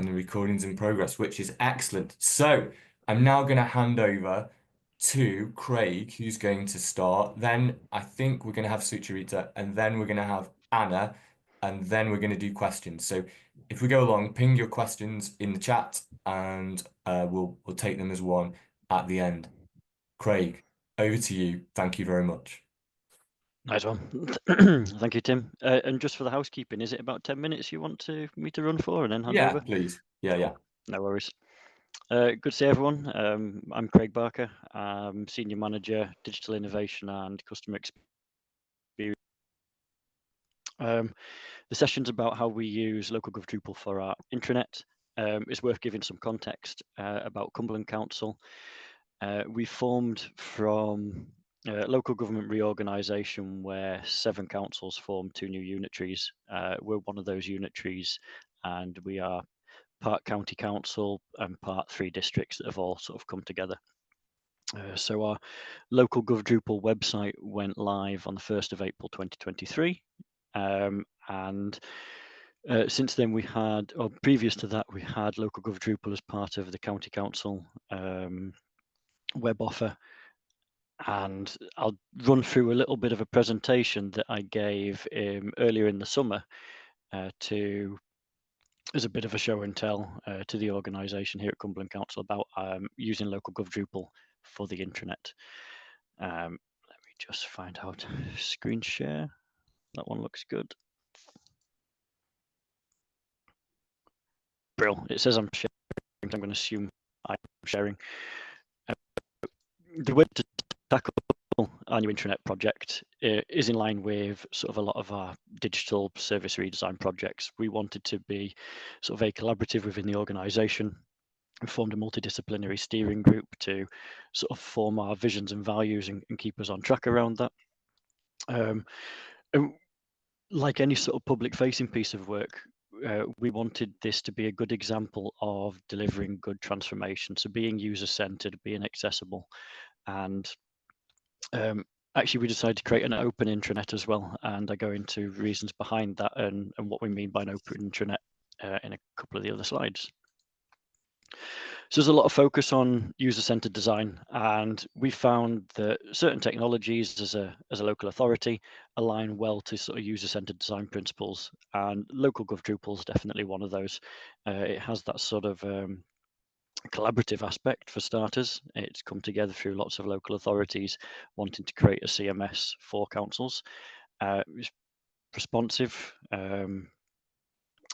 and the recording's in progress, which is excellent. So I'm now going to hand over to Craig, who's going to start. Then I think we're going to have Sucharitha, and then we're going to have Anna, and then we're going to do questions. So if we go along, ping your questions in the chat, and we'll take them as one at the end. Craig, over to you. Thank you very much. Nice one. Thank you, Tim. And just for the housekeeping, is it about 10 minutes you want me to run for and then hand over? Please. Yeah. No worries. Good to see everyone. I'm Craig Barker. I'm Senior Manager, Digital Innovation and Customer Experience. The session's about how we use LocalGov Drupal for our intranet. It's worth giving some context about Cumberland Council. We formed from local government reorganisation where 7 councils formed 2 new unitaries. We're one of those unitaries, and we are part county council and part 3 districts that have all sort of come together. So our LocalGov Drupal website went live on the 1st of April 2023. And since then we had, or previous to that, we had LocalGov Drupal as part of the county council web offer. And I'll run through a little bit of a presentation that I gave earlier in the summer as a bit of a show and tell to the organisation here at Cumberland Council about using LocalGov Drupal for the intranet. Let me just find how to screen share. That one looks good. Brill. It says I'm sharing, so I'm going to assume I'm sharing. The way to tackle our new intranet project is in line with sort of a lot of our digital service redesign projects. We wanted to be sort of very collaborative within the organisation. We formed a multidisciplinary steering group to sort of form our visions and values and keep us on track around that. And like any sort of public-facing piece of work, we wanted this to be a good example of delivering good transformation, so being user-centered, being accessible, and actually we decided to create an open intranet as well, and I go into reasons behind that and what we mean by an open intranet in a couple of the other slides. So there's a lot of focus on user-centered design, and we found that certain technologies as a local authority align well to sort of user-centered design principles, and LocalGov Drupal is definitely one of those. It has that sort of collaborative aspect for starters. It's come together through lots of local authorities wanting to create a CMS for councils. It's responsive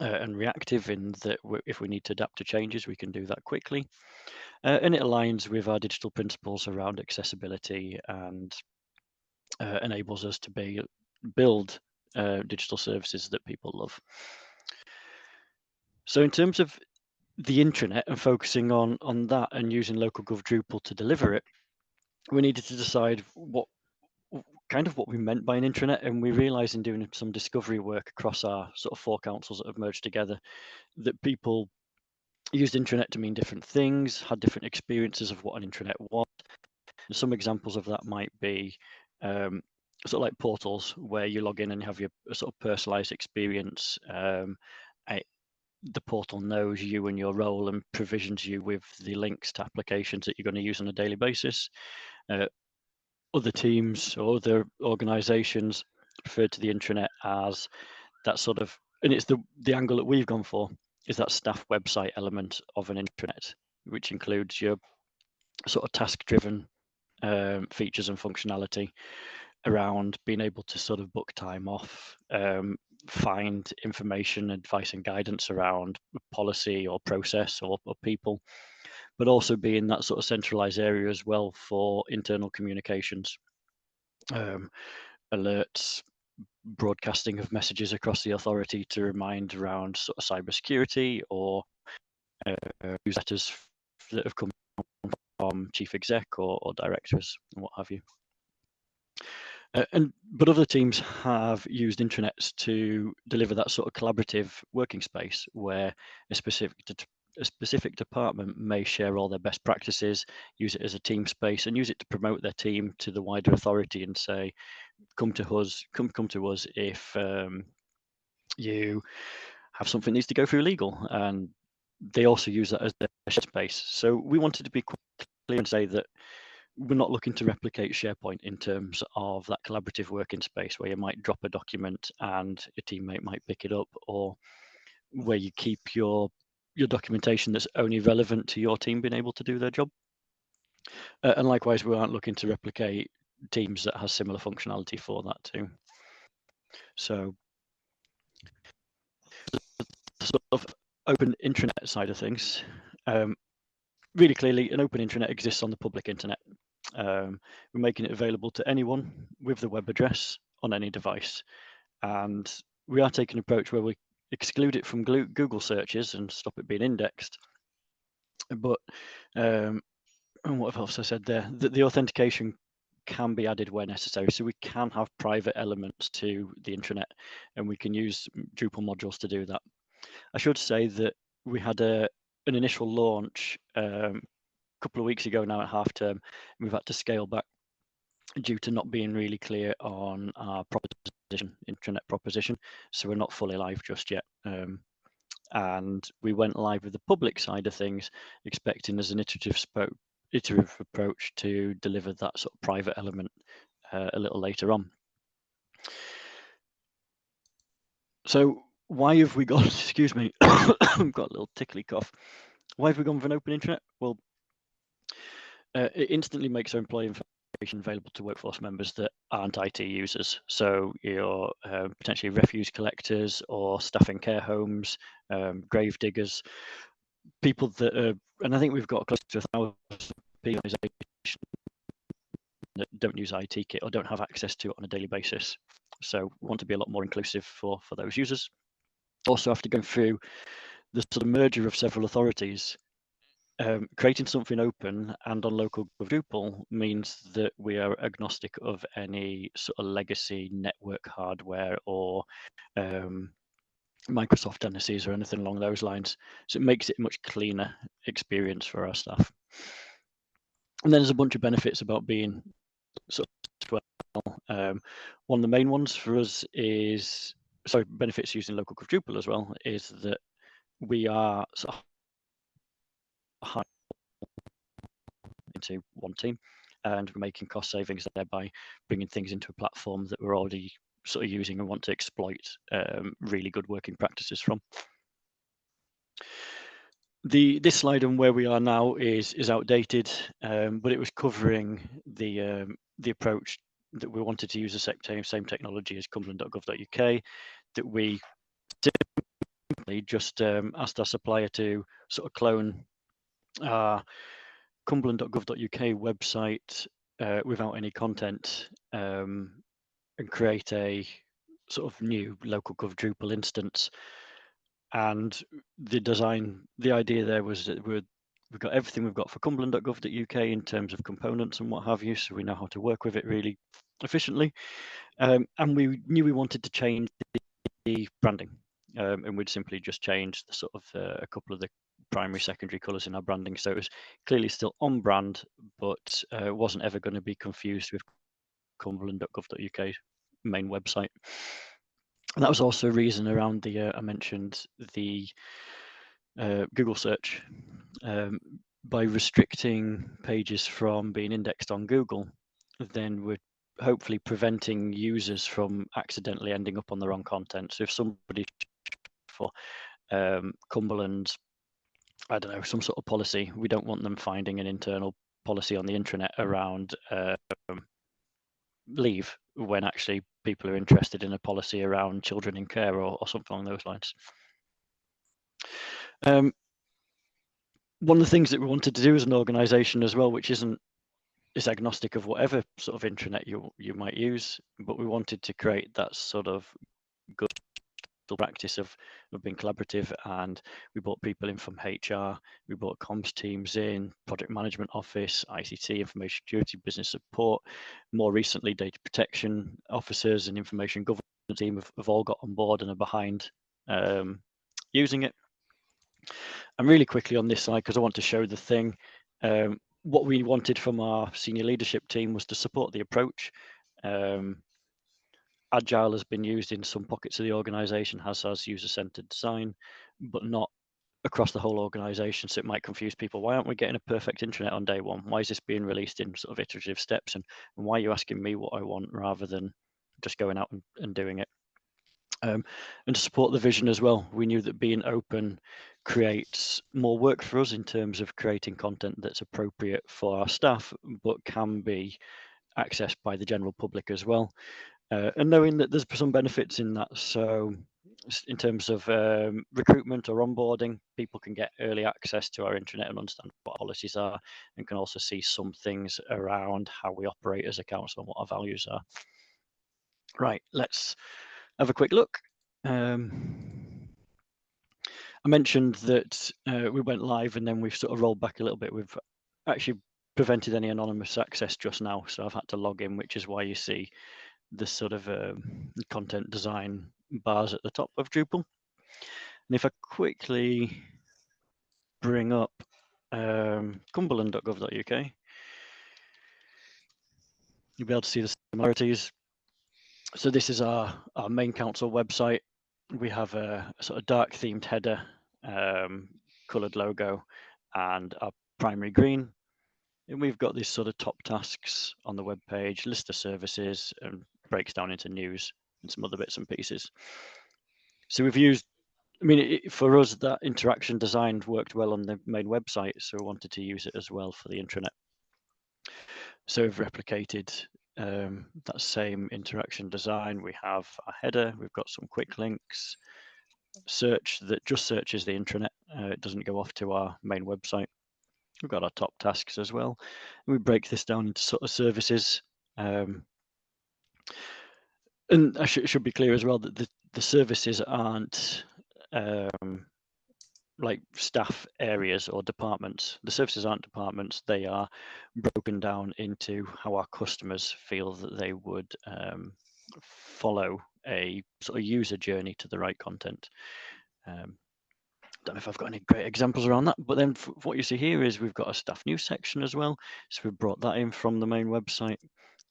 and reactive in that if we need to adapt to changes, we can do that quickly. And it aligns with our digital principles around accessibility and enables us to build digital services that people love. So in terms of the intranet and focusing on that and using LocalGov Drupal to deliver it, we needed to decide what we meant by an intranet, and we realized in doing some discovery work across our sort of 4 councils that have merged together that people used intranet to mean different things, had different experiences of what an intranet was. And some examples of that might be sort of like portals where you log in and you have your sort of personalized experience. The portal knows you and your role and provisions you with the links to applications that you're going to use on a daily basis. Other teams or other organizations refer to the intranet as that sort of, and it's the angle that we've gone for, is that staff website element of an intranet, which includes your sort of task-driven features and functionality around being able to sort of book time off, find information, advice and guidance around policy or process or people, but also being that sort of centralized area as well for internal communications, alerts, broadcasting of messages across the authority to remind around sort of cybersecurity or newsletters that have come from chief exec or directors and what have you. But other teams have used intranets to deliver that sort of collaborative working space where a specific department may share all their best practices, use it as a team space, and use it to promote their team to the wider authority and say, come to us if you have something that needs to go through legal, and they also use that as their space. So we wanted to be clear and say that we're not looking to replicate SharePoint in terms of that collaborative working space where you might drop a document and a teammate might pick it up, or where you keep your documentation that's only relevant to your team being able to do their job. And likewise, we aren't looking to replicate Teams that has similar functionality for that too. So the sort of open intranet side of things, really clearly an open intranet exists on the public internet. We're making it available to anyone with the web address on any device. And we are taking an approach where we exclude it from Google searches and stop it being indexed. But and what else I said there, the authentication can be added where necessary. So we can have private elements to the intranet, and we can use Drupal modules to do that. I should say that we had an initial launch a couple of weeks ago now at half term. We've had to scale back due to not being really clear on our proposition, intranet proposition. So we're not fully live just yet. And we went live with the public side of things, expecting as an iterative approach to deliver that sort of private element a little later on. So why have we gone, excuse me, I've got a little tickly cough. Why have we gone for an open intranet? Well, it instantly makes our employee information available to workforce members that aren't IT users. So your potentially refuse collectors or staff in care homes, grave diggers, people that are, and I think we've got close to 1,000 people that don't use IT kit or don't have access to it on a daily basis. So we want to be a lot more inclusive for those users. Also, after going through the sort of merger of several authorities, creating something open and on LocalGov Drupal means that we are agnostic of any sort of legacy network hardware or Microsoft NSEs or anything along those lines. So it makes it a much cleaner experience for our staff. And then there's a bunch of benefits about being sort of well. One of the main ones for us is, sorry, benefits using LocalGov Drupal as well, is that we are sort of high into one team, and we're making cost savings there by bringing things into a platform that we're already sort of using and want to exploit really good working practices from. This slide on where we are now is outdated, but it was covering the approach that we wanted to use the same technology as Cumberland.gov.uk, that we simply just asked our supplier to sort of clone our Cumberland.gov.uk website without any content and create a sort of new LocalGov Drupal instance. And the idea there was that we've got everything we've got for Cumberland.gov.uk in terms of components and what have you, so we know how to work with it really efficiently. And we knew we wanted to change the branding, and we'd simply just change the sort of a couple of the primary, secondary colours in our branding. So it was clearly still on brand, but wasn't ever going to be confused with Cumberland.gov.uk main website. And that was also a reason around the, I mentioned the Google search. By restricting pages from being indexed on Google, then we're hopefully preventing users from accidentally ending up on the wrong content. So if somebody for Cumberland, I don't know, some sort of policy, we don't want them finding an internal policy on the intranet around leave when actually people are interested in a policy around children in care or something along those lines. One of the things that we wanted to do as an organisation as well, which is agnostic of whatever sort of intranet you might use, but we wanted to create that sort of good practice of being collaborative, and we brought people in from HR, we brought comms teams in, project management office, ICT, information security, business support, more recently data protection officers and information governance team have all got on board and are behind using it. And really quickly on this slide, because I want to show the thing, what we wanted from our senior leadership team was to support the approach. Agile has been used in some pockets of the organisation, has user-centered design, but not across the whole organisation, so it might confuse people. Why aren't we getting a perfect intranet on day one? Why is this being released in sort of iterative steps? And why are you asking me what I want rather than just going out and doing it? And to support the vision as well, we knew that being open creates more work for us in terms of creating content that's appropriate for our staff, but can be accessed by the general public as well. And knowing that there's some benefits in that. So in terms of recruitment or onboarding, people can get early access to our intranet and understand what our policies are, and can also see some things around how we operate as a council and what our values are. Right, let's have a quick look. I mentioned that we went live and then we've sort of rolled back a little bit. We've actually prevented any anonymous access just now, so I've had to log in, which is why you see the sort of content design bars at the top of Drupal. And if I quickly bring up cumberland.gov.uk, you'll be able to see the similarities. So this is our main council website. We have a sort of dark themed header, coloured logo, and our primary green. And we've got these sort of top tasks on the web page, list of services, and breaks down into news and some other bits and pieces. So we've used, I mean, for us, that interaction design worked well on the main website, so we wanted to use it as well for the intranet. So we've replicated that same interaction design. We have a header, we've got some quick links, search that just searches the intranet. It doesn't go off to our main website. We've got our top tasks as well. And we break this down into sort of services. And I should be clear as well that the services aren't like staff areas or departments. The services aren't departments. They are broken down into how our customers feel that they would follow a sort of user journey to the right content. Don't know if I've got any great examples around that, but then what you see here is we've got a staff news section as well. So we've brought that in from the main website.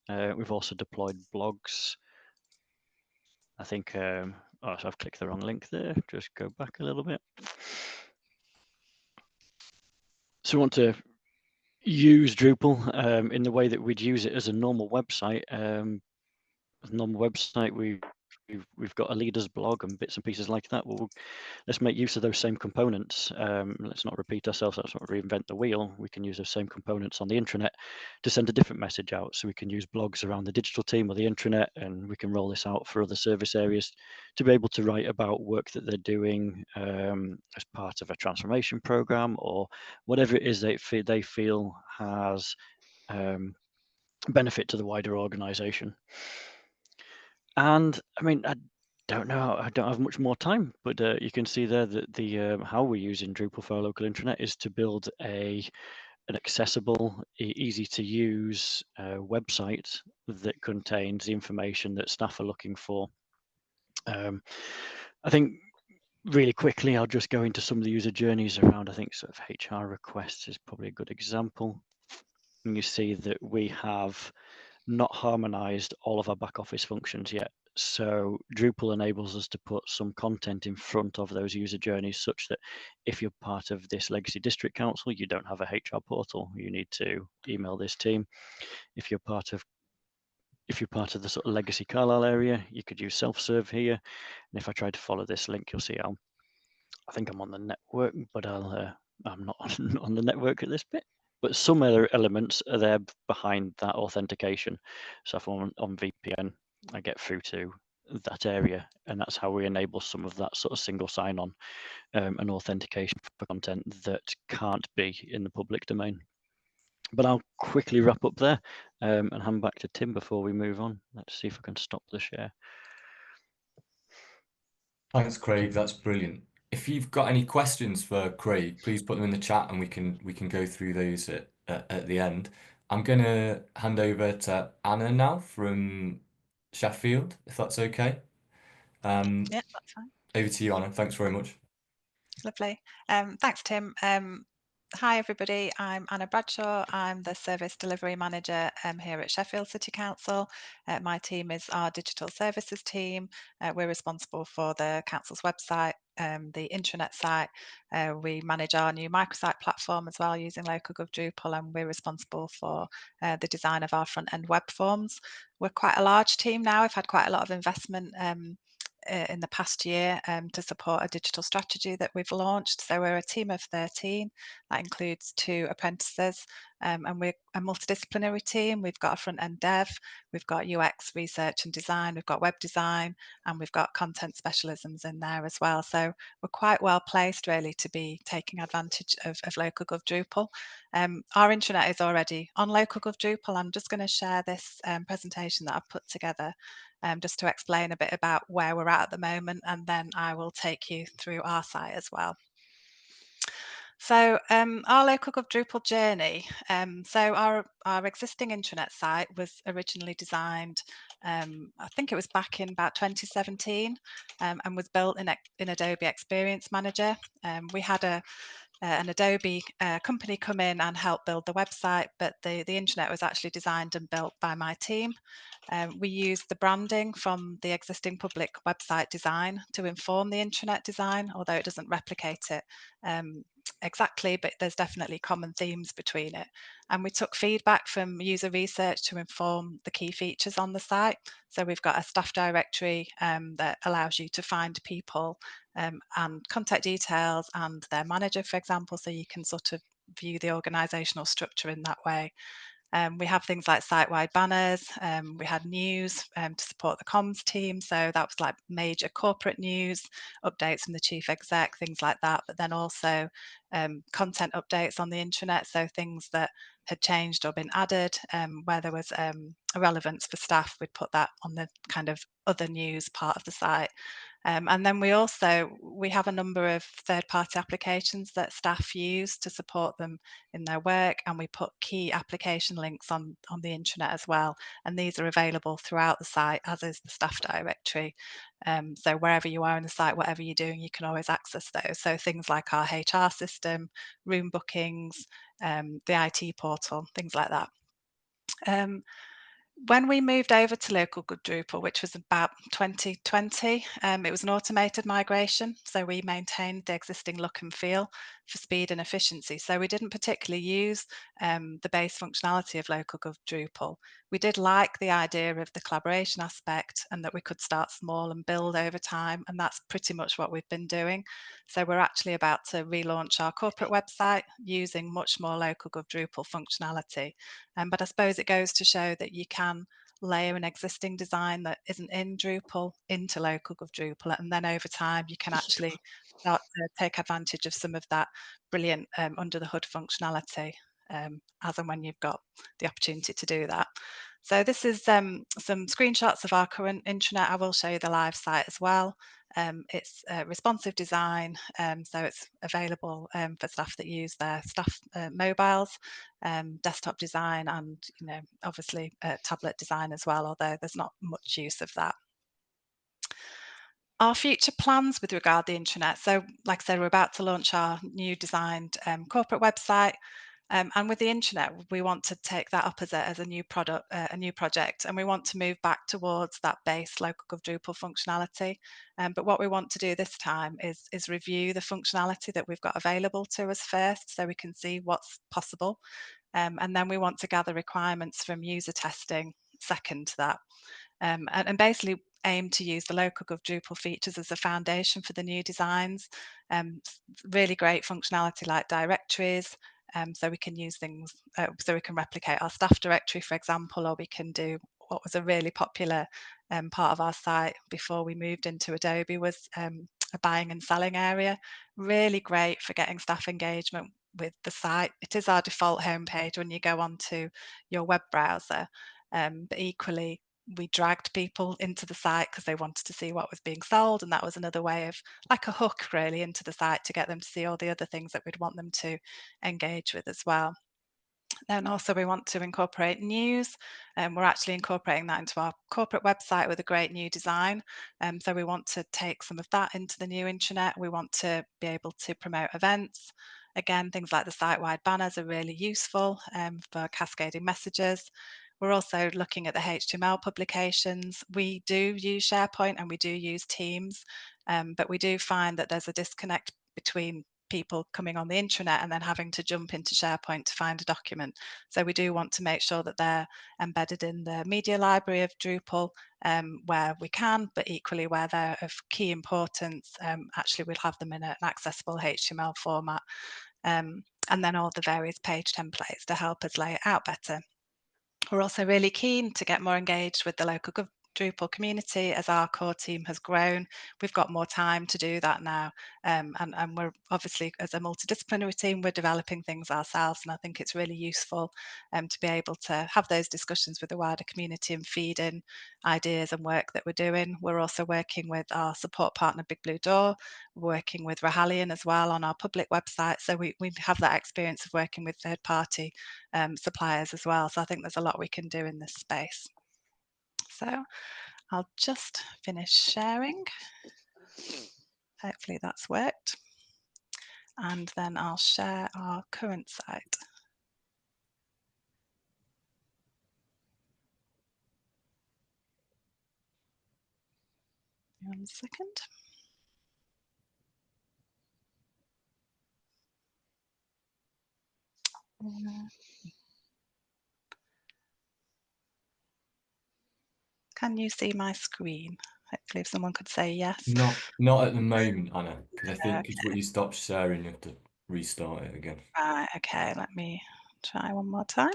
We've also deployed blogs. I think, so I've clicked the wrong link there. Just go back a little bit. So we want to use Drupal in the way that we'd use it as a normal website. We've got a leaders blog and bits and pieces like that. Well, let's make use of those same components. Let's not repeat ourselves. Let's not reinvent the wheel. We can use those same components on the intranet to send a different message out. So we can use blogs around the digital team or the intranet, and we can roll this out for other service areas to be able to write about work that they're doing as part of a transformation program or whatever it is they feel has benefit to the wider organization. And I mean, I don't know, I don't have much more time, but you can see there that the how we're using Drupal for our local intranet is to build an accessible, easy to use website that contains the information that staff are looking for. I think really quickly, I'll just go into some of the user journeys around, I think sort of HR requests is probably a good example. And you see that we have not harmonized all of our back office functions yet. So Drupal enables us to put some content in front of those user journeys such that if you're part of this legacy district council, you don't have a HR portal. You need to email this team. If you're part of the sort of legacy Carlisle area, you could use self-serve here. And if I try to follow this link, you'll see I think I'm on the network, but I'm not on the network at this bit. But some other elements are there behind that authentication. So if I'm on VPN, I get through to that area, and that's how we enable some of that sort of single sign-on and authentication for content that can't be in the public domain. But I'll quickly wrap up there and hand back to Tim before we move on. Let's see if I can stop the share. Thanks, Craig. That's brilliant. If you've got any questions for Craig, please put them in the chat and we can go through those at the end. I'm gonna hand over to Anna now from Sheffield, if that's okay. Yeah, that's fine. Over to you, Anna. Thanks very much. Lovely. Thanks, Tim. Hi, everybody. I'm Anna Bradshaw. I'm the Service Delivery Manager here at Sheffield City Council. My team is our Digital Services team. We're responsible for the council's website, the intranet site. We manage our new microsite platform as well using LocalGov Drupal, and we're responsible for the design of our front-end web forms. We're quite a large team now. We've had quite a lot of investment in the past year to support a digital strategy that we've launched. So we're a team of 13. That includes 2 apprentices, and we're a multidisciplinary team. We've got a front-end dev, we've got UX research and design, we've got web design, and we've got content specialisms in there as well. So we're quite well placed really to be taking advantage of LocalGov Drupal. Our intranet is already on LocalGov Drupal. I'm just going to share this presentation that I've put together just to explain a bit about where we're at the moment, and then I will take you through our site as well. So our LocalGov Drupal journey, so our existing intranet site was originally designed, I think it was back in about 2017, and was built in Adobe Experience Manager. We had an Adobe company come in and help build the website, but the intranet was actually designed and built by my team. We used the branding from the existing public website design to inform the intranet design, although it doesn't replicate it exactly, but there's definitely common themes between it. And we took feedback from user research to inform the key features on the site. So we've got a staff directory that allows you to find people and contact details and their manager, for example, so you can sort of view the organisational structure in that way. We have things like site-wide banners. We had news to support the comms team. So that was like major corporate news, updates from the chief exec, things like that. But then also content updates on the intranet. So things that had changed or been added, where there was a relevance for staff, we'd put that on the kind of other news part of the site. And then we have a number of third-party applications that staff use to support them in their work, and we put key application links on the intranet as well, and these are available throughout the site, as is the staff directory. So wherever you are in the site, whatever you're doing, you can always access those. So things like our HR system, room bookings, the IT portal, things like that. When we moved over to LocalGov Drupal, which was about 2020, it was an automated migration. So we maintained the existing look and feel for speed and efficiency. So we didn't particularly use the base functionality of LocalGov Drupal. We did like the idea of the collaboration aspect and that we could start small and build over time. And that's pretty much what we've been doing. So we're actually about to relaunch our corporate website using much more LocalGov Drupal functionality. But I suppose it goes to show that you can layer an existing design that isn't in Drupal into LocalGov Drupal, and then over time you can actually start to take advantage of some of that brilliant under the hood functionality as and when you've got the opportunity to do that. So this is some screenshots of our current intranet. I will show you the live site as well. It's responsive design, so it's available for staff that use their staff mobiles, desktop design, and obviously tablet design as well, although there's not much use of that. Our future plans with regard to the intranet. So like I said, we're about to launch our new designed corporate website. And with the intranet, we want to take that up as a new product, a new project, and we want to move back towards that base LocalGov Drupal functionality. But what we want to do this time is review the functionality that we've got available to us first, so we can see what's possible. And then we want to gather requirements from user testing second to that. And basically aim to use the LocalGov Drupal features as a foundation for the new designs. Really great functionality like directories, so we can use things, so we can replicate our staff directory, for example, or we can do what was a really popular part of our site before we moved into Adobe was a buying and selling area. Really great for getting staff engagement with the site. It is our default homepage when you go onto your web browser, but equally we dragged people into the site because they wanted to see what was being sold, and that was another way of like a hook really into the site to get them to see all the other things that we'd want them to engage with as well. Then also we want to incorporate news, and we're actually incorporating that into our corporate website with a great new design. So we want to take some of that into the new intranet. We want to be able to promote events. Again, things like the site-wide banners are really useful for cascading messages. We're also looking at the HTML publications. We do use SharePoint and we do use Teams, but we do find that there's a disconnect between people coming on the intranet and then having to jump into SharePoint to find a document. So we do want to make sure that they're embedded in the media library of Drupal where we can, but equally where they're of key importance, actually we'll have them in an accessible HTML format. And then all the various page templates to help us lay it out better. We're also really keen to get more engaged with the LocalGov Drupal community as our core team has grown. We've got more time to do that now. And we're obviously, as a multidisciplinary team, we're developing things ourselves. And I think it's really useful to be able to have those discussions with the wider community and feed in ideas and work that we're doing. We're also working with our support partner, Big Blue Door, working with Rahalian as well on our public website. So we have that experience of working with third party suppliers as well. So I think there's a lot we can do in this space. So I'll just finish sharing. Hopefully that's worked. And then I'll share our current site. 1 second. Can you see my screen? Hopefully if someone could say yes. Not at the moment, Anna, because I think it's what you stopped sharing, you have to restart it again. Right, okay, let me try one more time.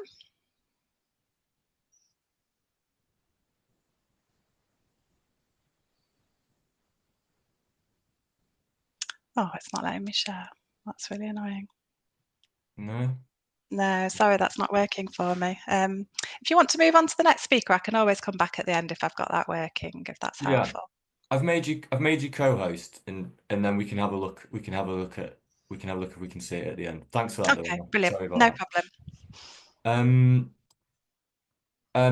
Oh, it's not letting me share. That's really annoying. No? No, sorry, that's not working for me. If you want to move on to the next speaker, I can always come back at the end if I've got that working, if that's Yeah. helpful. I've made you co-host, and then we can have a look. We can have a look if we can see it at the end. Thanks for that, Okay, though. brilliant. Sorry about No that. problem.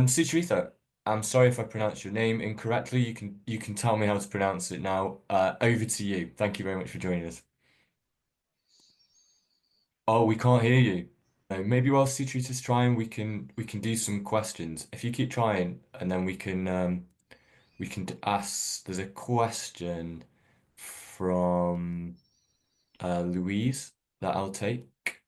Sucharitha, I'm sorry if I pronounced your name incorrectly. You can tell me how to pronounce it now. Over to you. Thank you very much for joining us. Oh, we can't hear you. Maybe while Sucharitha's trying, we can do some questions. If you keep trying, and then we can ask. There's a question from Louise that I'll take.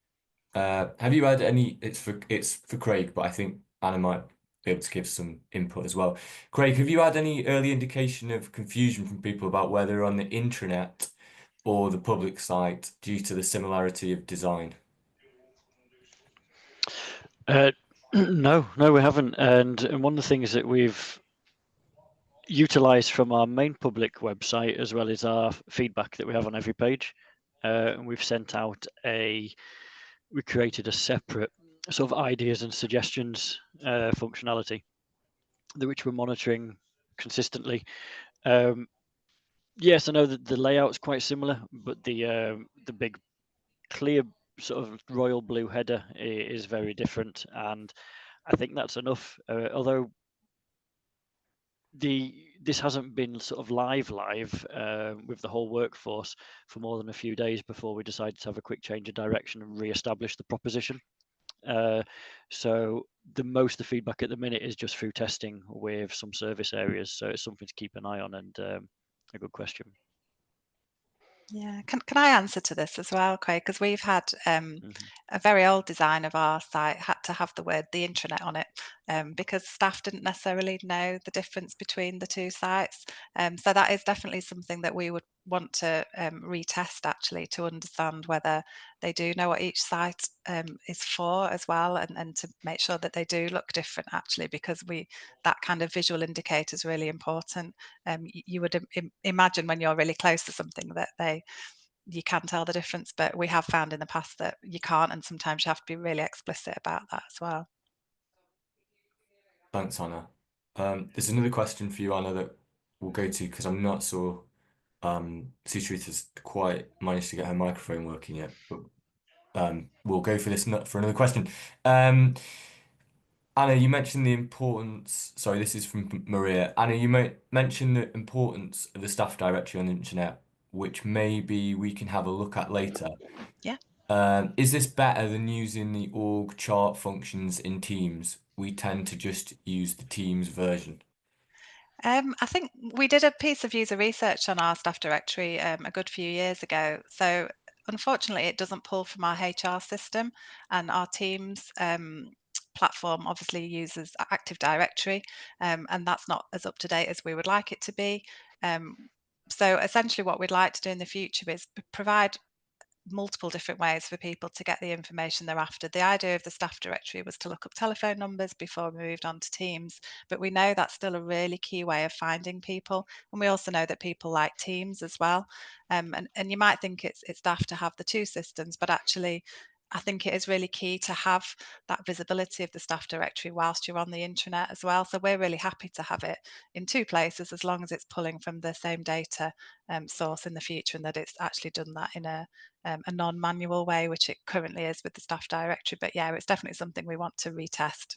Have you had any? It's for Craig, but I think Anna might be able to give some input as well. Craig, have you had any early indication of confusion from people about whether on the intranet or the public site due to the similarity of design? No, we haven't. And one of the things that we've utilized from our main public website, as well as our feedback that we have on every page, and we've sent out we created a separate sort of ideas and suggestions functionality, which we're monitoring consistently. Yes, I know that the layout's quite similar, but the big clear sort of royal blue header is very different, and I think that's enough. Although this hasn't been sort of live with the whole workforce for more than a few days before we decided to have a quick change of direction and re-establish the proposition. So the feedback at the minute is just through testing with some service areas. So it's something to keep an eye on, and a good question. Yeah, can I answer to this as well, Craig? Because we've had a very old design of our site had to have the word the intranet on it because staff didn't necessarily know the difference between the two sites. So that is definitely something that we would want to retest actually to understand whether they do know what each site is for as well, and to make sure that they do look different actually, because that kind of visual indicator is really important. You would imagine when you're really close to something that you can tell the difference, but we have found in the past that you can't, and sometimes you have to be really explicit about that as well. Thanks, Anna. There's another question for you, Anna, that we'll go to because I'm not sure Sucharitha's quite managed to get her microphone working yet, but we'll go for another question. Anna, you mentioned the importance. Sorry, this is from Maria. Anna, you mentioned the importance of the staff directory on the internet, which maybe we can have a look at later. Yeah. Is this better than using the org chart functions in Teams? we tend to just use the Teams version? I think we did a piece of user research on our staff directory a good few years ago. So unfortunately, it doesn't pull from our HR system, and our Teams platform obviously uses Active Directory, and that's not as up to date as we would like it to be. So essentially, what we'd like to do in the future is provide multiple different ways for people to get the information they're after. The idea of the staff directory was to look up telephone numbers before we moved on to Teams, but we know that's still a really key way of finding people. And we also know that people like Teams as well. And you might think it's daft to have the two systems, but actually I think it is really key to have that visibility of the staff directory whilst you're on the intranet as well. So we're really happy to have it in two places as long as it's pulling from the same data source in the future, and that it's actually done that in a non-manual way, which it currently is with the staff directory. But yeah, it's definitely something we want to retest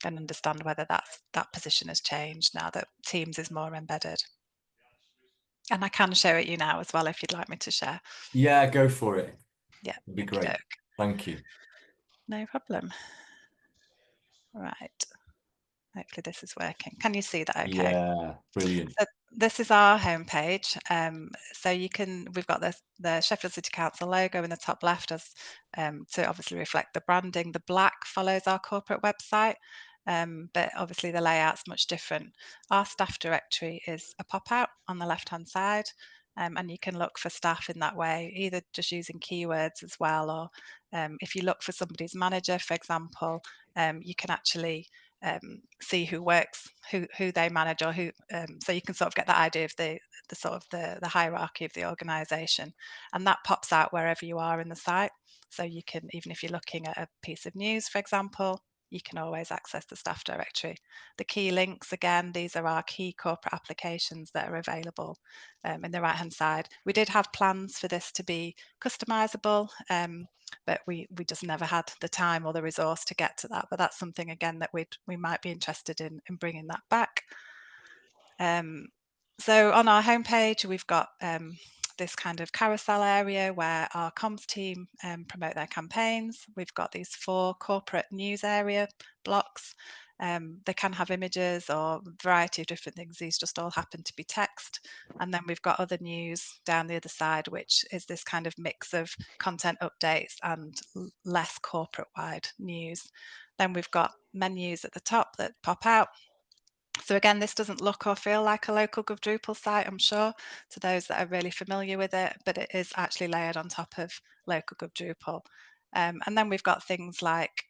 and understand whether that position has changed now that Teams is more embedded. And I can show it you now as well if you'd like me to share. Yeah, go for it. Yeah, It'd be okey great. doke. Thank you. No problem. Right. Hopefully this is working. Can you see that okay? Yeah, brilliant. So this is our homepage. So we've got the Sheffield City Council logo in the top left as to obviously reflect the branding. The black follows our corporate website, but obviously the layout's much different. Our staff directory is a pop-out on the left-hand side, and you can look for staff in that way, either just using keywords as well, or if you look for somebody's manager, for example, you can actually see who works, who they manage, or who. So you can sort of get that idea of the sort of the hierarchy of the organisation, and that pops out wherever you are in the site. So you can, even if you're looking at a piece of news, for example, you can always access the staff directory. The key links, again, these are our key corporate applications that are available in the right-hand side. We did have plans for this to be customizable, but we just never had the time or the resource to get to that. But that's something again that we might be interested in bringing that back. So on our homepage, we've got this kind of carousel area where our comms team promote their campaigns. We've got these 4 corporate news area blocks. They can have images or a variety of different things. These just all happen to be text. And then we've got other news down the other side, which is this kind of mix of content updates and less corporate wide news. Then we've got menus at the top that pop out. So again, this doesn't look or feel like a LocalGov Drupal site, I'm sure, to those that are really familiar with it, but it is actually layered on top of LocalGov Drupal. And then we've got things like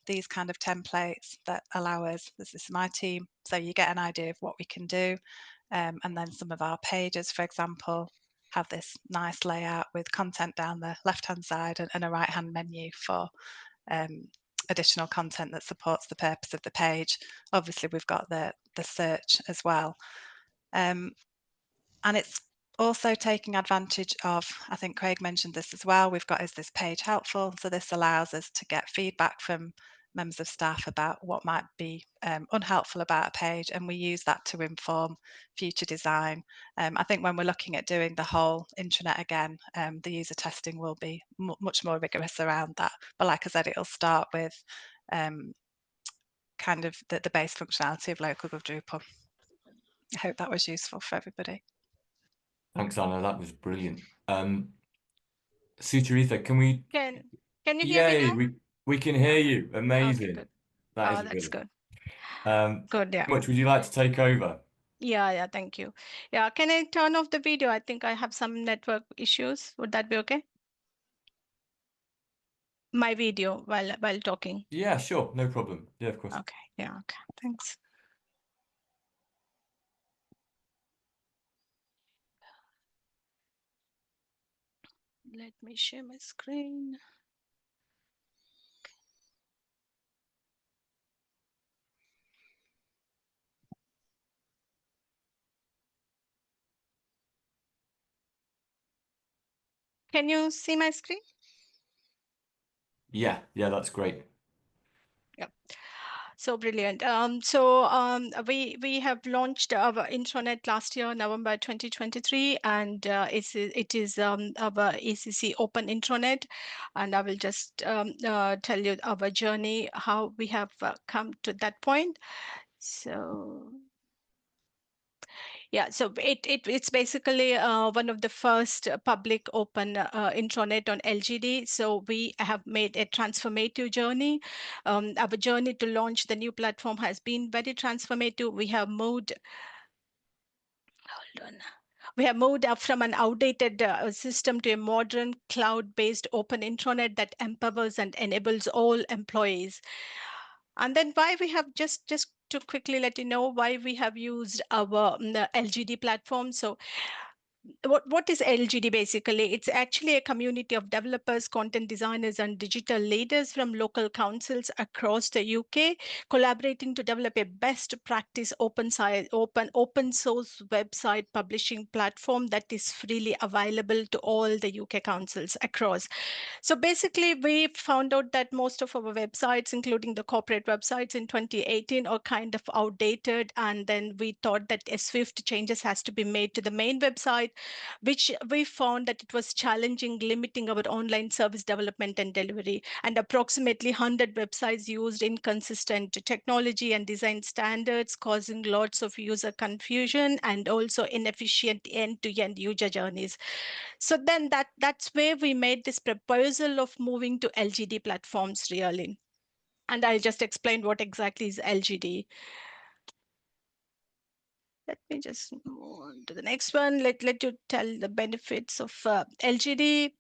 these kind of templates that allow us, this is my team, so you get an idea of what we can do. And then some of our pages, for example, have this nice layout with content down the left-hand side and a right-hand menu for additional content that supports the purpose of the page. Obviously, we've got the search as well. And it's also taking advantage of, I think Craig mentioned this as well, we've got is this page helpful? So this allows us to get feedback from members of staff about what might be unhelpful about a page, and we use that to inform future design. I think when we're looking at doing the whole intranet again, the user testing will be much more rigorous around that. But like I said, it'll start with kind of the base functionality of LocalGov Drupal. I hope that was useful for everybody. Thanks, Anna. That was brilliant. Sucharitha, can we? Can you hear me Yay, now? we can hear you. Okay, Amazing. good. That is Oh, that's brilliant. good. Good, yeah. How much would you like to take over? Yeah, thank you. Yeah, can I turn off the video? I think I have some network issues. Would that be okay? My video while talking. Yeah, sure. No problem. Yeah, of course. Okay, yeah, okay. Thanks. Let me share my screen. Can you see my screen? Yeah, that's great. Yeah. So brilliant. We have launched our intranet last year, November 2023, and it is our ECC open intranet. And I will just tell you our journey, how we have come to that point. So yeah, so it's basically one of the first public open intranet on LGD. So we have made a transformative journey. Our journey to launch the new platform has been very transformative. We have moved, hold on. We have moved up from an outdated system to a modern cloud-based open intranet that empowers and enables all employees. And then why we have just to quickly let you know why we have used our the LGD platform. So what is LGD basically? It's actually a community of developers, content designers, and digital leaders from local councils across the UK, collaborating to develop a best practice open source website publishing platform that is freely available to all the UK councils across. So basically, we found out that most of our websites, including the corporate websites in 2018, are kind of outdated. And then we thought that a swift changes has to be made to the main website, which we found that it was challenging, limiting our online service development and delivery. And approximately 100 websites used inconsistent technology and design standards, causing lots of user confusion and also inefficient end-to-end user journeys. So then that's where we made this proposal of moving to LGD platforms really. And I'll just explain what exactly is LGD. Let me just move on to the next one. Let you tell the benefits of LGD.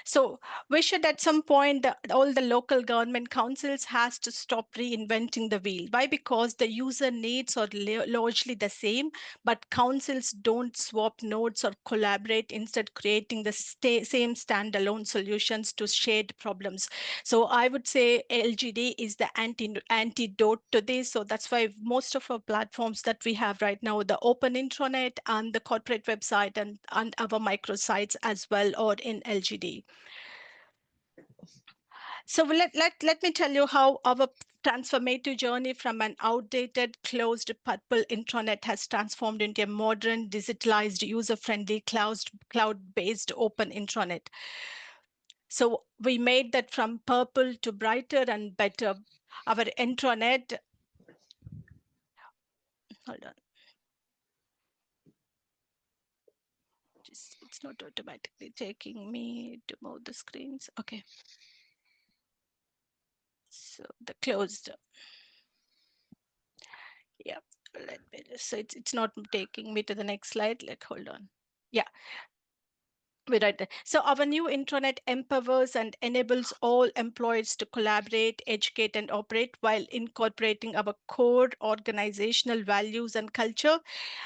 So we should at some point, all the local government councils has to stop reinventing the wheel. Why? Because the user needs are largely the same, but councils don't swap nodes or collaborate, instead creating the same standalone solutions to shared problems. So I would say LGD is the antidote to this. So that's why most of our platforms that we have right now, the open intranet and the corporate website and our microsites as well, are in LGD. So let me tell you how our transformative journey from an outdated, closed purple intranet has transformed into a modern, digitalized, user-friendly, cloud-based open intranet. So we made that from purple to brighter and better. Our intranet, hold on. It's not automatically taking me to move the screens. Okay. So the closed. Yeah, let me just, so it's not taking me to the next slide. Like, hold on. Yeah. We're right there. So our new intranet empowers and enables all employees to collaborate, educate, and operate while incorporating our core organizational values and culture.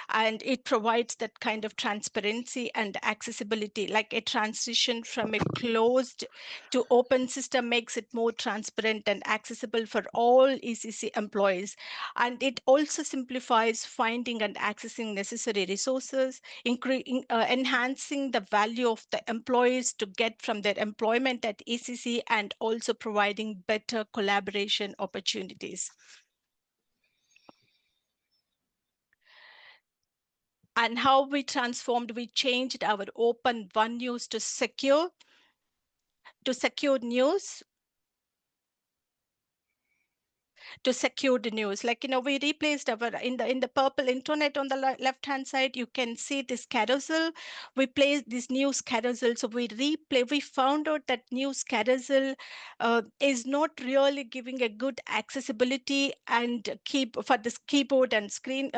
And it provides that kind of transparency and accessibility. Like a transition from a closed to open system makes it more transparent and accessible for all ECC employees. And it also simplifies finding and accessing necessary resources, enhancing the value of the employees to get from their employment at ECC, and also providing better collaboration opportunities. And how we transformed, we changed our open one news to secure news, to secure the news. Like, we replaced our, in the purple intranet on the left hand side, you can see this carousel. We placed this news carousel. So we found out that news carousel is not really giving a good accessibility and for this keyboard and screen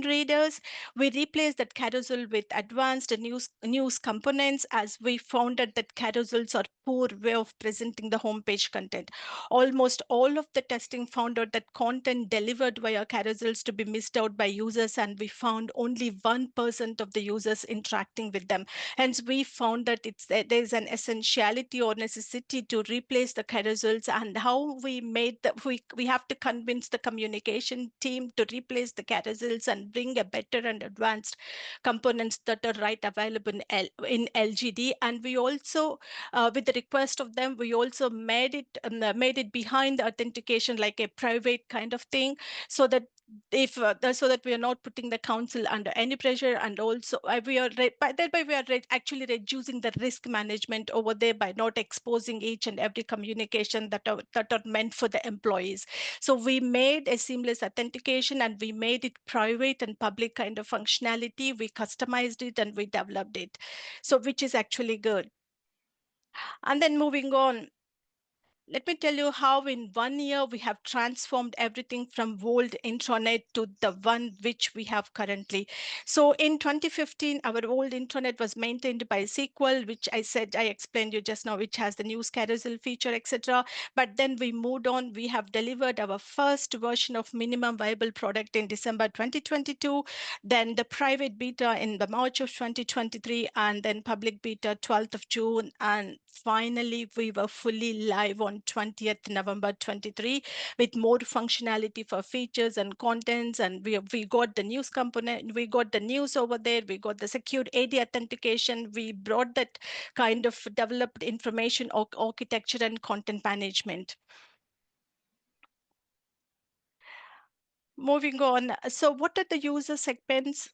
readers. We replaced that carousel with advanced news components, as we found out that carousels are poor way of presenting the homepage content. Almost all of the testing found out that content delivered via carousels to be missed out by users, and we found only 1% of the users interacting with them. Hence, we found that there's an essentiality or necessity to replace the carousels. And how we made that, we have to convince the communication team to replace the carousels and bring a better and advanced components that are right available in LGD. And we also, with the request of them, we also made it behind the authentication, like a private kind of thing, so that if so that we are not putting the council under any pressure, and also thereby we are actually reducing the risk management over there by not exposing each and every communication that are meant for the employees. So we made a seamless authentication, and we made it private and public kind of functionality. We customized it and we developed it, so which is actually good. And then moving on, let me tell you how in 1 year we have transformed everything from old intranet to the one which we have currently. So in 2015, our old intranet was maintained by SQL, which I explained you just now, which has the news carousel feature, etc. But then we moved on. We have delivered our first version of minimum viable product in December 2022, then the private beta in the March of 2023, and then public beta 12th of June. And finally, we were fully live on 20th November 23 with more functionality for features and contents. And we got the news component, we got the news over there, we got the secured AD authentication, we brought that kind of developed information architecture and content management. Moving on, so what are the user segments?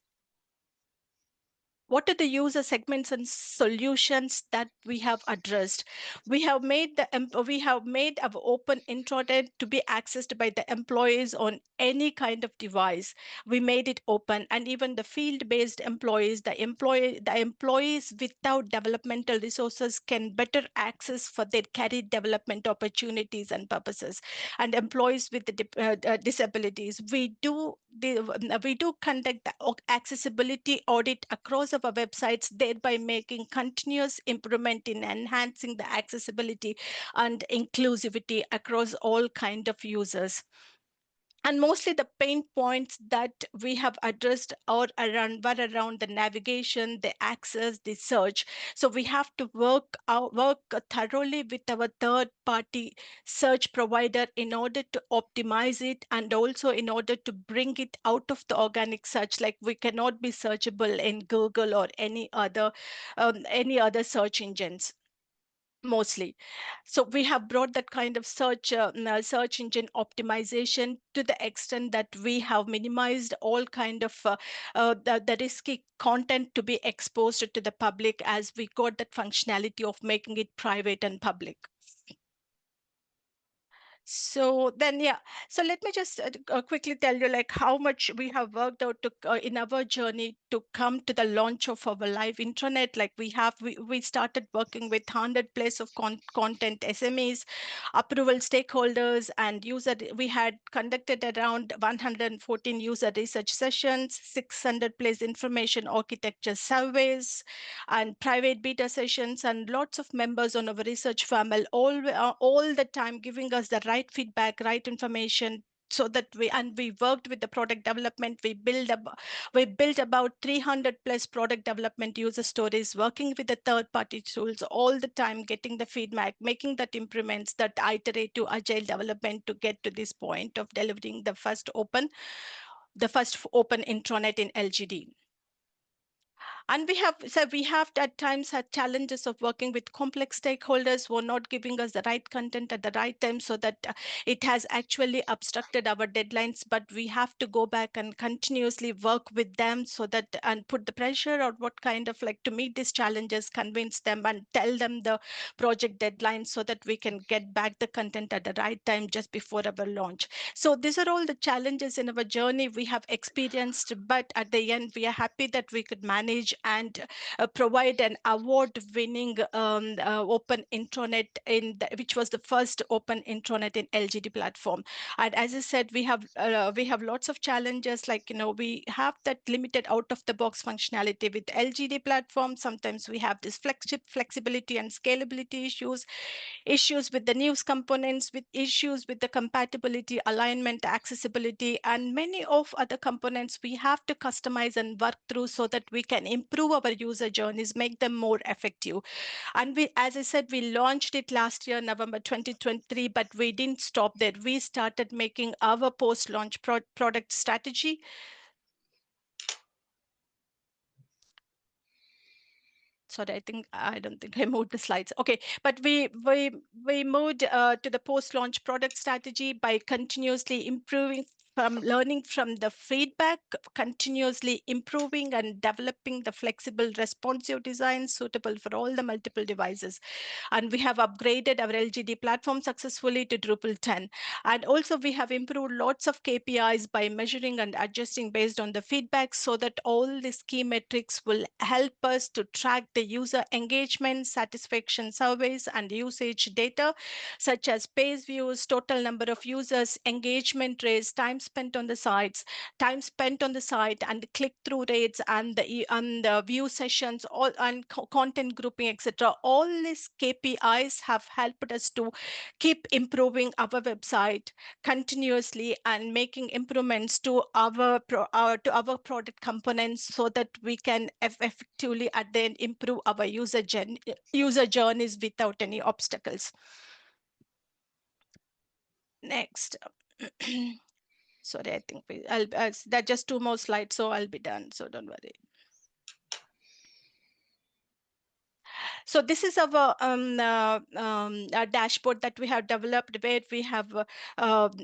What are the user segments and solutions that we have addressed? We have made our open intranet to be accessed by the employees on any kind of device. We made it open, and even the field-based employees, the employees without developmental resources can better access for their career development opportunities and purposes. And employees with the disabilities, we do conduct the accessibility audit across our websites, thereby making continuous improvement in enhancing the accessibility and inclusivity across all kind of users. And mostly the pain points that we have addressed were around the navigation, the access, the search. So we have to work thoroughly with our third-party search provider in order to optimize it, and also in order to bring it out of the organic search. Like, we cannot be searchable in Google or any other search engines mostly. So we have brought that kind of search engine optimization to the extent that we have minimized all kind of the risky content to be exposed to the public, as we got that functionality of making it private and public. So then, yeah, so let me just quickly tell you like how much we have worked out to in our journey to come to the launch of our live intranet. Like, we started working with 100 plus of content SMEs, approval stakeholders, and we had conducted around 114 user research sessions, 600 plus information architecture surveys, and private beta sessions, and lots of members on our research panel, all the time giving us the right feedback, right information, so that we worked with the product development. We built about 300 plus product development user stories, working with the third-party tools all the time, getting the feedback, making that improvements, that iterative agile development to get to this point of delivering the first open intranet in LGD. And we have at times had challenges of working with complex stakeholders who are not giving us the right content at the right time, so that it has actually obstructed our deadlines. But we have to go back and continuously work with them, so that, and put the pressure on what kind of like to meet these challenges, convince them and tell them the project deadline, so that we can get back the content at the right time just before our launch. So these are all the challenges in our journey we have experienced, but at the end we are happy that we could manage and provide an award-winning open intranet which was the first open intranet in LGD platform. And as I said, we have lots of challenges, like, we have that limited out-of-the-box functionality with LGD platform. Sometimes we have this flexibility and scalability issues with the news components, with issues with the compatibility, alignment, accessibility, and many of other components we have to customize and work through, so that we can improve our user journeys, make them more effective. And as I said, we launched it last year, November 2023, but we didn't stop there. We started making our post-launch product strategy. Sorry, I don't think I moved the slides. Okay, but we moved to the post-launch product strategy by continuously improving, from learning from the feedback, continuously improving and developing the flexible, responsive design suitable for all the multiple devices. And we have upgraded our LGD platform successfully to Drupal 10. And also we have improved lots of KPIs by measuring and adjusting based on the feedback, so that all these key metrics will help us to track the user engagement, satisfaction surveys, and usage data, such as page views, total number of users, engagement rates, time spent on the sites, time spent on the site, and click-through rates, and the view sessions, all, and content grouping, etc. All these KPIs have helped us to keep improving our website continuously and making improvements to our product components, so that we can effectively and then improve our user journeys without any obstacles. Next. Sorry, I think that's just 2 more slides, so I'll be done, so don't worry. So this is our dashboard that we have developed, where we have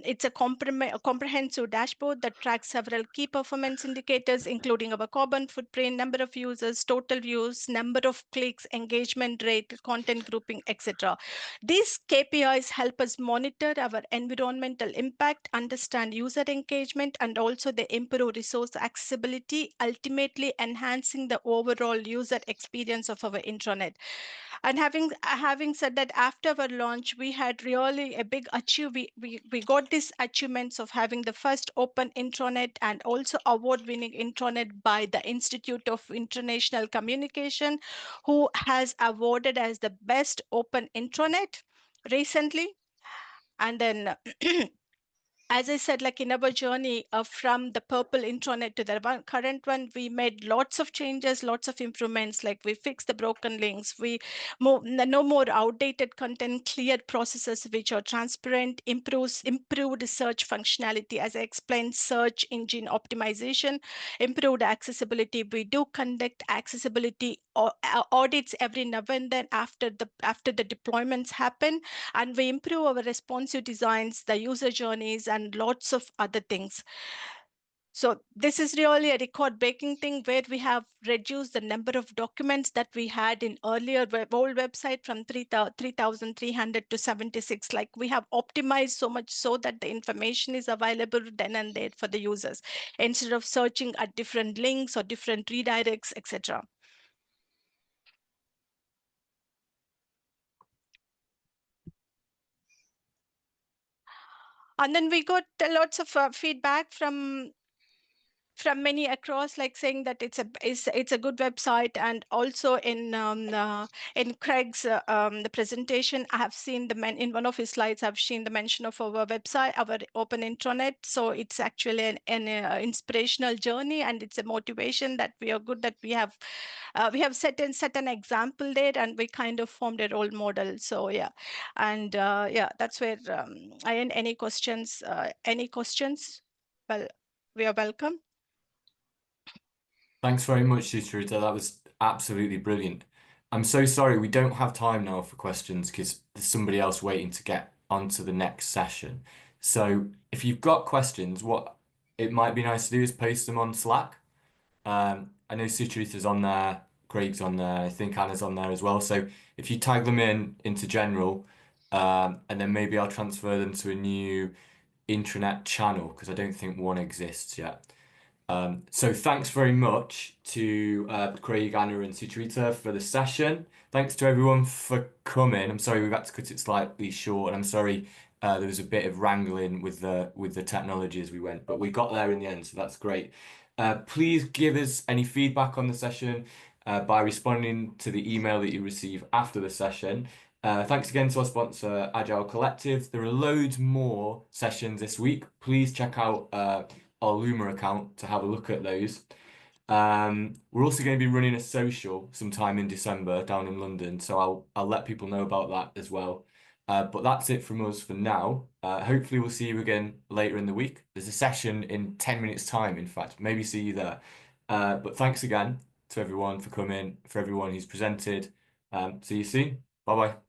it's a comprehensive dashboard that tracks several key performance indicators, including our carbon footprint, number of users, total views, number of clicks, engagement rate, content grouping, etc. These KPIs help us monitor our environmental impact, understand user engagement, and also they improve resource accessibility, ultimately enhancing the overall user experience of our intranet. And having said that, after our launch, we had really a big achievement. We got these achievements of having the first open intranet and also award-winning intranet by the Institute of International Communication, who has awarded as the best open intranet recently. And then as I said, like in our journey from the purple intranet to the current one, we made lots of changes, lots of improvements. Like we fixed the broken links, we no more outdated content, clear processes which are transparent, improved search functionality. As I explained, search engine optimization, improved accessibility. We do conduct accessibility audits every now and then after the deployments happen, and we improve our responsive designs, the user journeys, and lots of other things. So this is really a record-breaking thing, where we have reduced the number of documents that we had in earlier old website from 3,300 to 76. Like we have optimized so much so that the information is available then and there for the users, instead of searching at different links or different redirects, etc. And then we got lots of feedback from many across, like saying that it's a good website. And also in Craig's the presentation, I have seen in one of his slides, I've seen the mention of our website, our open intranet. So it's actually an inspirational journey, and it's a motivation that we are good, that we have set an example there, and we kind of formed a role model. So yeah, and yeah, that's where I end. Any questions? Well, we are welcome. Thanks very much, Sucharitha. That was absolutely brilliant. I'm so sorry we don't have time now for questions because there's somebody else waiting to get onto the next session. So if you've got questions, what it might be nice to do is post them on Slack. I know Sucharitha's on there, Craig's on there, I think Anna's on there as well. So if you tag them into general, and then maybe I'll transfer them to a new intranet channel because I don't think one exists yet. So thanks very much to Craig, Anna, and Sucharitha for the session. Thanks to everyone for coming. I'm sorry we've had to cut it slightly short, and I'm sorry there was a bit of wrangling with the technology as we went, but we got there in the end, so that's great. Please give us any feedback on the session by responding to the email that you receive after the session. Thanks again to our sponsor, Agile Collective. There are loads more sessions this week. Please check out our Luma account to have a look at those. We're also going to be running a social sometime in December down in London, so I'll let people know about that as well. But that's it from us for now. Hopefully we'll see you again later in the week. There's a session in 10 minutes time, in fact. Maybe see you there. But thanks again, to everyone for coming, for everyone who's presented. See you soon. Bye bye.